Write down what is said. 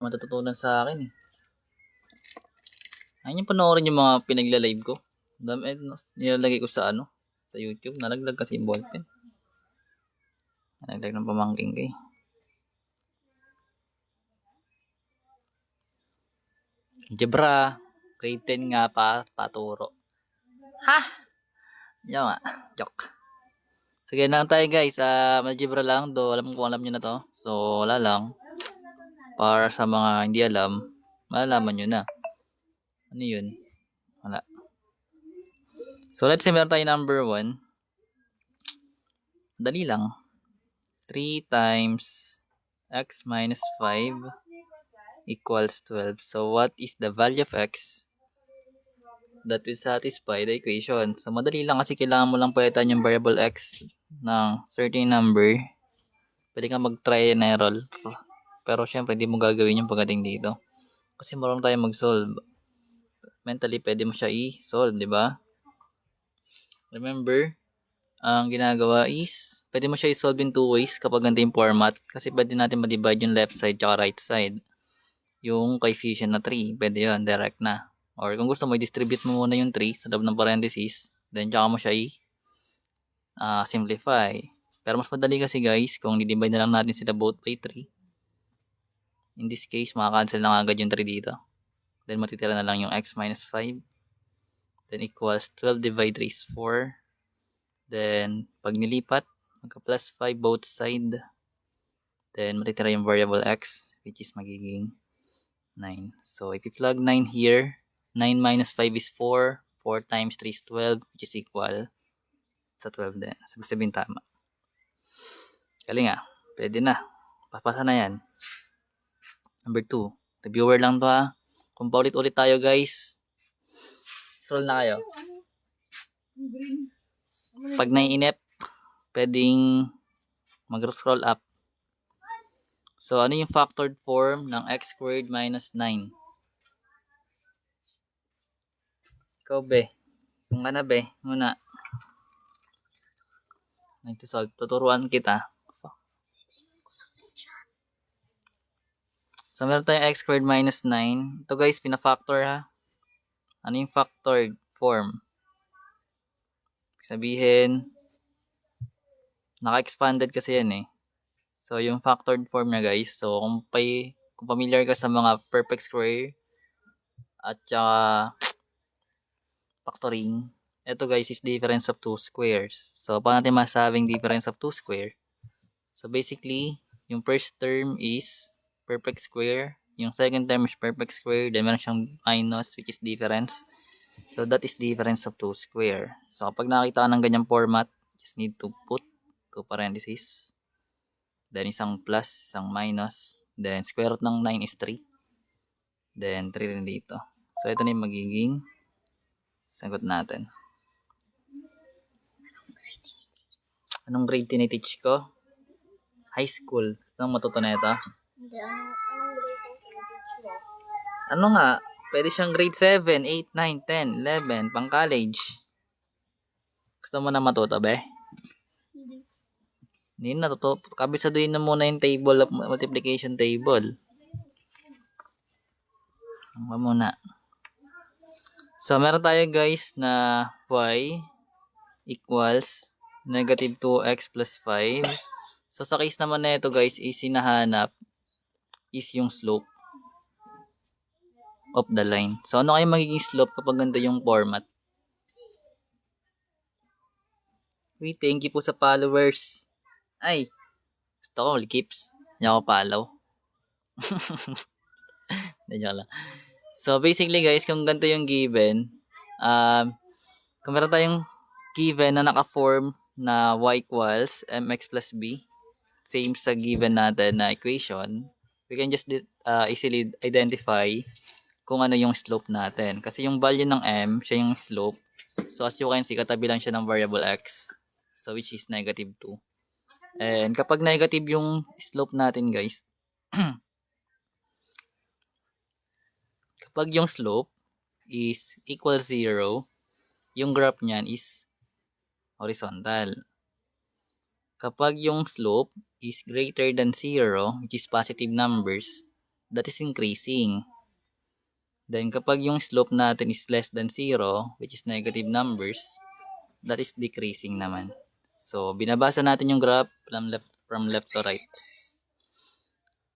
matututunan sa akin eh. Ayun yung panoorin yung mga pinagla-live ko. Dami nilalagay ko sa sa YouTube. Nalaglag kasi yung ballpen. Nalaglag ng pamangking ko eh. Algebra. Grade 10 nga paturo. Ha? Yo nga. Joke. Sige na lang tayo guys. Algebra lang. Alam ko alam nyo na to. So wala lang. Para sa mga hindi alam, malalaman nyo na. Ano yun? Wala. So let's say meron tayo number 1. Dali lang. 3 times x minus 5 equals 12. So what is the value of x that will satisfy the equation? So madali lang kasi kailangan mo lang palitan yung variable x ng certain number. Pwede kang mag-try and error. Pero syempre hindi mo gagawin yung pagdating dito. Kasi marunong tayo mag-solve. Mentally pwede mo siya i-solve, di ba? Remember, ang ginagawa is, pwede mo siya i-solve in 2 ways kapag ganito yung format. Kasi pwede natin ma-divide yung left side tsaka right side. Yung coefficient na 3, pwede yun, direct na. Or kung gusto mo, i-distribute mo muna yung 3 sa loob ng parenthesis. Then, tsaka mo siya simplify. Pero mas madali kasi guys, kung i-divide na lang natin sila both by 3. In this case, makakancel na agad yung 3 dito. Then, matitira na lang yung x minus 5. Then, equals 12 divided 3 is 4. Then, pag nilipat, magka-plus 5 both side. Then, matitira yung variable x, which is magiging 9. So, if you plug 9 here, 9 minus 5 is 4. 4 times 3 is 12, which is equal sa 12 din. Sabihin tama. Galing ah. Pwede na. Papasa na yan. Number 2. Reviewer lang to ha. Kung paulit-ulit tayo guys, scroll na kayo. Pag naiinip, pwedeng mag-scroll up. So, ano yung factored form ng x squared minus 9? Ikaw, be. Kung ka na, be. Muna. Nag-solve. Tuturuan kita. So, meron tayong x squared minus 9. Ito guys, pina-factor ha. Ano yung factored form? Sabihin, naka-expanded kasi yan eh. So, yung factored form na guys. So, kung familiar ka sa mga perfect square at saka factoring, ito guys is difference of two squares. So, paano natin masabing difference of two square? So, basically, yung first term is perfect square. Yung second term is perfect square. Then, meron siyang minus, which is difference. So, that is difference of two square. So, kapag nakita ka ng ganyang format, just need to put two parentheses. Then, isang plus, isang minus. Then, square root ng 9 is 3. Then, 3 rin dito. So, ito na yung magiging sagot natin. Anong grade tiniteach ko? High school. Gusto mong matuto na ito? Hindi. Anong grade ang tiniteach mo? Ano nga? Pwede siyang grade 7, 8, 9, 10, 11, pang college. Gusto mo na matuto, be? Hindi. Hindi na, kabisaduhin na muna yung table of multiplication table. Ano muna? So, meron tayo guys na y equals negative 2x plus 5. So, sa case naman na ito guys, is hinahanap is yung slope of the line. So, ano kayo magiging slope kapag ganito yung format? Uy, thank you po sa followers. Ay, gusto ko, keeps. Hindi ako follow. Hindi, joke lang. So, basically guys, kung ganito yung given, kung meron tayong given na naka-form na y equals mx plus b, same sa given natin na equation, we can just easily identify kung ano yung slope natin. Kasi yung value ng m, siya yung slope. So, as you can see, katabi lang siya ng variable x. So, which is negative 2. And kapag negative yung slope natin, guys, kapag yung slope is equal 0, yung graph niyan is horizontal. Kapag yung slope is greater than 0, which is positive numbers, that is increasing. Then kapag yung slope natin is less than 0, which is negative numbers, that is decreasing naman. So binabasa natin yung graph from left to right.